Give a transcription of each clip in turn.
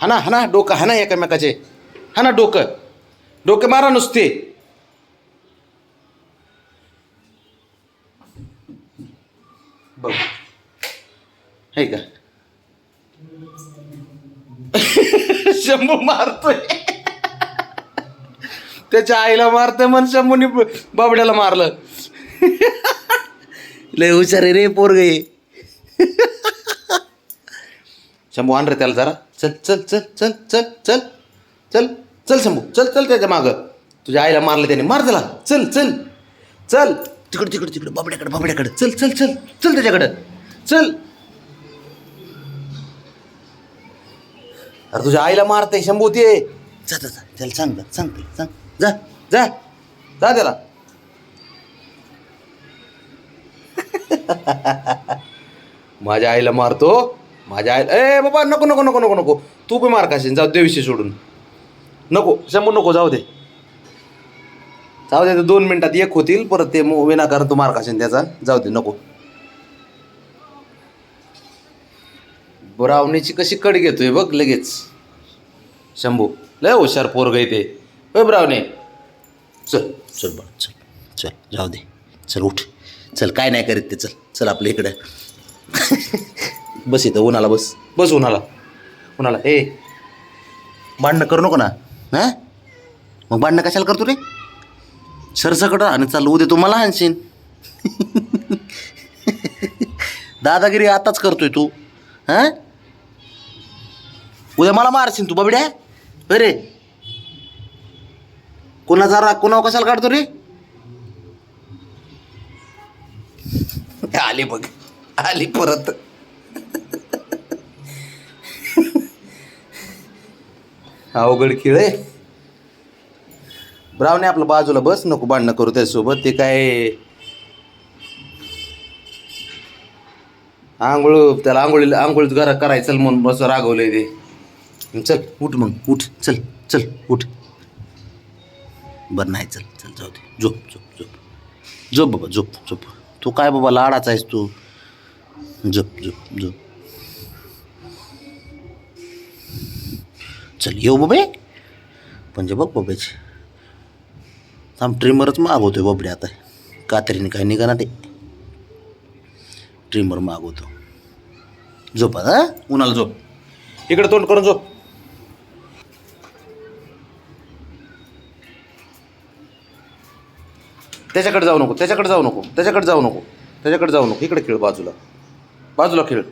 हा ना डोकं हा ना एकामेकाचे हा ना डोके मारा नुसते. बघ आहे का शंभू मारतोय त्याच्या आईला मारतोय म्हण शंभूनी बाबड्याला मारलं. लय हुशार आहे रे पोरग आहे. शंभू आण रे त्याला जरा. चल चल चल चल चल चल चल चल शंभू चल चल त्याच्या मागं. तुझ्या आईला मारलं त्याने मार त्याला. चल चल चल तिकडे तिकडे तिकडे बाबड्याकडे चल चल चल चल त्याच्याकडं चल. अरे तुझ्या आईला मारतंय शंभू ते. जा जा जा त्याला सांग सांग जा जा जा त्याला. माझ्या आईला मारतो. माझ्या आईला ए बाबा नको नको नको नको नको तू पण मार खाशील. जाऊ दे विषय सोडून. नको शंभू नको जाऊ दे जाऊ दे. 2 मिनिटात एक होतील परत ते विनाकारण तू मार खाशील त्याचा. जाऊ दे नको. ब्रावणीची कशी कड घेतोय बघ लगेच शंभू. लय हुशार पोरग आहे ते. होय ब्रावणे चल चल बघ चल चल जाऊ दे. चल उठ चल काय नाही करीत ते. चल चल आपल्या इकडं. बस इथं उन्हाला बस बस उन्हाला ए भांडणं करू नको ना. हां मग भांडणं कशाला करतो रे. सरसकट आणि चाल उद्या तू मला हाणशीन. दादागिरी आताच करतोय तू. हां उद्या मला मारशील तू बाबड्या. अरे कोणाचा राग कोणावर कशाला काढतो रे. आली बघ आली परत. अवघड खेळ आहे. ब्रावणे आपलं बाजूला बस नको भांडणं करू त्याच्यासोबत. ते काय त्याला आंघोळीत घरा करायचं चल म्हणून बस रागवलंय ते. चल उठ मग उठ चल चल उठ. बरं नाही चल चल जाऊ दे. झोप झोप झोप झोप बाबा झोप झोप. तू काय बाबा लाडाचा आहेस तू. झोप झोप झोप. चल येऊ बाबे म्हणजे बघ बाबाची. थांब ट्रिमरच मागवतोय बाबडे आता. कात्रीने काय निघा ना ते. ट्रिमर मागवतो. झोप हा उन्हाला झोप. इकडे तोंड करून झोप. त्याच्याकडे जाऊ नको त्याच्याकडे जाऊ नको त्याच्याकडे जाऊ नको त्याच्याकडे जाऊ नको. इकडे खेळ बाजूला खेळ.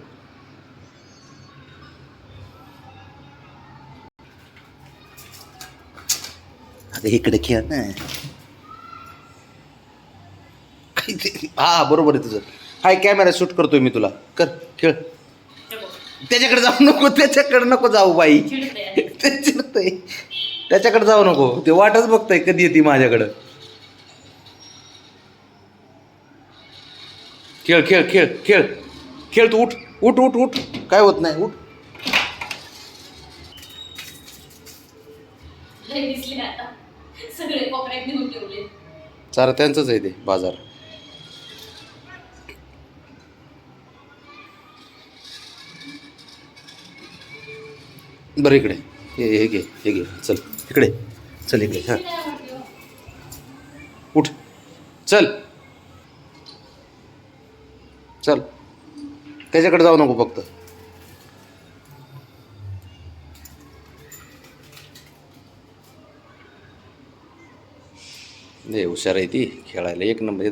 आता इकडे खेळ ना. हा बरोबर आहे तुझं. हाय कॅमेरा शूट करतोय मी तुला. कर खेळ. त्याच्याकडे जाऊ नको जाऊ बाई. ते चिडतंय. त्याच्याकडे जाऊ नको. ते वाटच बघताय कधी येते माझ्याकडं. खेळ खेळ खेळ खेळ खेळ तू. उठ उठ उठ उठ काय होत नाही उठ. चार त्यांचंच आहे ते बाजार. बरं इकडे हे घे चल इकडे चल इकडे. हां उठ चल चल. त्याच्याकडे जाऊ नको फक्त. लय हुशार आहे ती खेळायला. एक नंबर.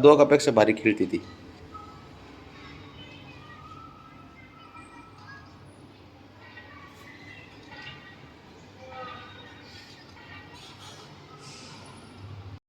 दोघापेक्षा भारी खेळते ती.